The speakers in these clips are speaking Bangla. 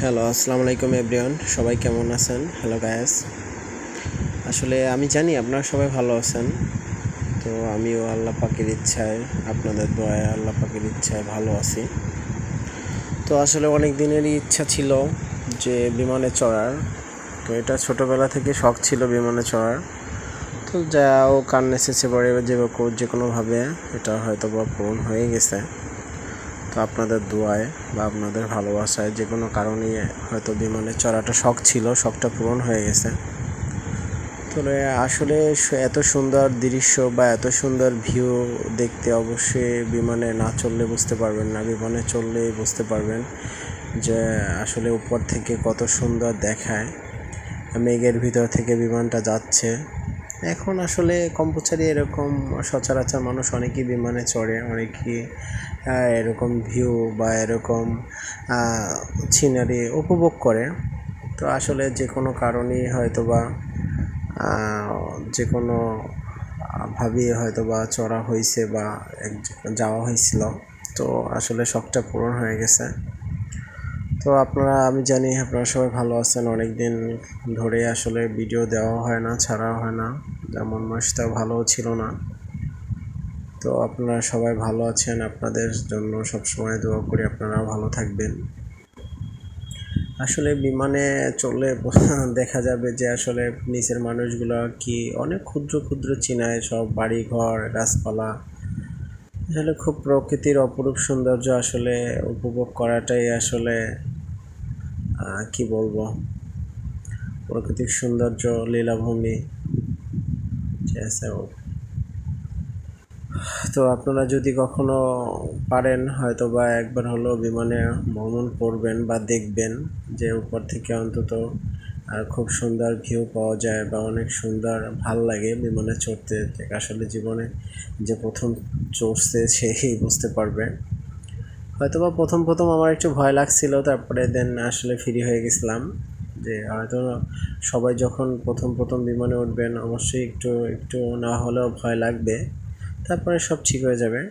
হ্যালো, আসসালামু আলাইকুম এভরিওয়ান। সবাই কেমন আছেন? হ্যালো গায়েস, আসলে আমি জানি আপনারা সবাই ভালো আছেন। তো আমিও আল্লাহ পাকের ইচ্ছায়, আপনাদের দোয়ায় আল্লাহ পাকের ইচ্ছায় ভালো আছি। তো আসলে অনেক দিনেরই ইচ্ছা ছিল যে বিমানে চড়ার। তো এটা ছোটোবেলা থেকে শখ ছিল বিমানে চড়ার। তো যাও কার নেসেছে পরে যে কোনোভাবে এটা হয়তো বা পূরণ হয়ে গেছে। তো আপনাদের দোয়ায় বা আপনাদের ভালোবাসায় যে কোনো কারণে হয়তো বিমানে চড়াটা শখ ছিল, শখটা পূরণ হয়ে গেছে। তবে আসলে এত সুন্দর দৃশ্য বা এত সুন্দর ভিউ দেখতে অবশ্যই বিমানে না চললে বুঝতে পারবেন না, বিমানে চললেই বুঝতে পারবেন যে আসলে উপর থেকে কত সুন্দর দেখায়। মেঘের ভিতর থেকে বিমানটা যাচ্ছে। এখন আসলে কম্পালসারি এরকম সচরাচর মানুষ অনেকেই বিমানে চড়ে, অনেকেই এরকম ভিউ বা এরকম সিনারি উপভোগ করে। তো আসলে যে কোনো কারণেই হয়তো বা যে কোনো ভাবেই হয়তো বা চড়া হয়েছে বা যাওয়া হয়েছিল। তো আসলে শখটা পূরণ হয়ে গেছে। তো আমি জানি আপনারা সবাই ভালো আছেন। অনেক দিন ধরে আসলে ভিডিও দেওয়া হয় না, ছাড়া হয় না, যেমন মাসটা ভালো ছিল না। তো আপনারা সবাই ভালো আছেন, আপনাদের জন্য সবসময় দোয়া করি আপনারা ভালো থাকবেন। আসলে বিমানে চললে দেখা যাবে যে আসলে নিচের মানুষগুলো কি অনেক ক্ষুদ্র ক্ষুদ্র চিনায়, সব বাড়ি ঘর গাছপালা। আসলে খুব প্রকৃতির অপরূপ সৌন্দর্য আসলে উপভোগ করাটাই আসলে কি বলবো, প্রকৃতির সৌন্দর্য লীলাভূমি। ঠিক আছে, তো আপনারা যদি কখনো পারেন হয়তো বা একবার হলো বিমানে ভ্রমণ করবেন বা দেখবেন যে উপর থেকে অন্তত খুব সুন্দর ভিউ পাওয়া যায় বা অনেক সুন্দর ভাল লাগে বিমানে চড়তে। আসলে জীবনে যে প্রথম চড়ছে সেই বুঝতে পারবে। হয়তো বা প্রথম আমার একটু ভয় লাগছিল, তারপরে দেন আসলে ফ্রি হয়ে গেছিলাম। যে হয়তো সবাই যখন প্রথম বিমানে উঠবেন অবশ্যই একটু না হলেও ভয় লাগবে, তারপরে সব ঠিক হয়ে যাবে।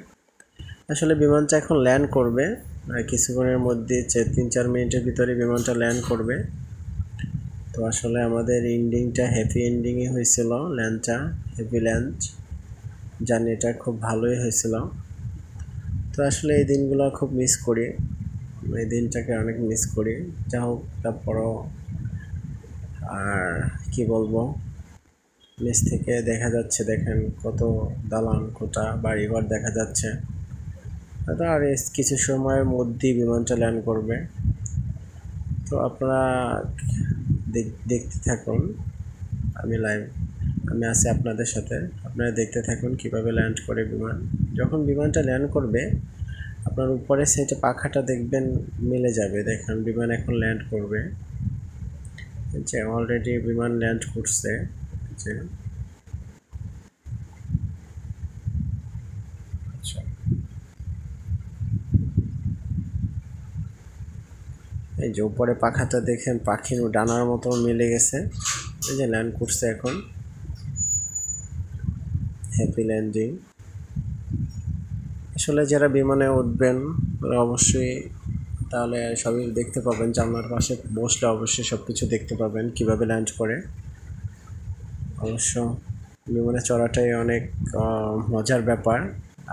আসলে বিমানটা এখন ল্যান্ড করবে কিছুক্ষণের মধ্যে, 3-4 মিনিটের ভিতরে বিমানটা ল্যান্ড করবে। তো আসলে আমাদের এন্ডিংটা হ্যাপি এন্ডিংই হয়েছিল, ল্যান্ডটা হ্যাপি ল্যান্ড, জার্নিটা খুব ভালোই হয়েছিল। তো আসলে এই দিনগুলো খুব মিস করি, এই দিনটাকে অনেক মিস করি। যা হোক, তারপরও আর কি বলবো, নিচ থেকে দেখা যাচ্ছে, দেখেন কত দালান কোঠা বাড়িঘর দেখা যাচ্ছে। আর কিছু সময়ের মধ্যেই বিমানটা ল্যান্ড করবে। তো আপনারা দেখতে থাকুন, আমি আছি আপনাদের সাথে। আপনারা দেখতে থাকুন কিভাবে ল্যান্ড করে বিমান। যখন বিমানটা ল্যান্ড করবে আপনার উপরের সাইডে পাখাটা দেখবেন মিলে যাবে। দেখেন বিমান এখন ল্যান্ড করবে, যে অলরেডি বিমান ল্যান্ড করছে। যে আচ্ছা, এই যে উপরে পাখাটা দেখেন পাখির ডানার মতো মিলে গেছে। এই যে ল্যান্ড করছে এখন, হ্যাপি ল্যান্ডিং। আসলে যারা বিমানে উঠবেন অবশ্যই তাহলে সবই দেখতে পাবেন, জানলার পাশে বসলে অবশ্যই সব কিছু দেখতে পাবেন কীভাবে ল্যান্ড করে। অবশ্য বিমানে চড়াটাই অনেক মজার ব্যাপার।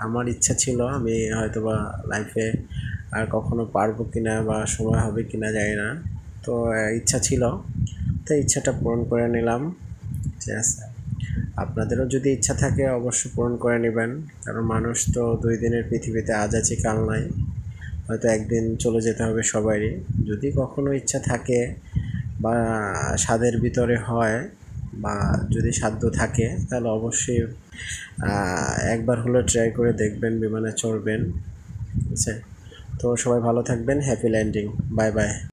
আমার ইচ্ছা ছিল, আমি হয়তো বা লাইফে আর কখনো পারবো কিনা বা সময় হবে কিনা জানি না। তো ইচ্ছা ছিল, তো ইচ্ছাটা পূরণ করে নিলাম। ঠিক আছে, আপনাদেরও যদি ইচ্ছা থাকে অবশ্যই পূরণ করে নেবেন, কারণ মানুষ তো 2 দিনের পৃথিবীতে, আজ আছি কাল নাই। হয়তো একদিন চলে যেতে হবে সবারই। যদি কখনো ইচ্ছা থাকে বা স্বাদের ভিতরে হয় বা যদি সাধ্য থাকে, তাহলে অবশ্যই একবার হলো ট্রাই করে দেখবেন, বিমানে চড়বেন। ঠিক আছে, তো সবাই ভালো থাকবেন। Happy landing, bye bye.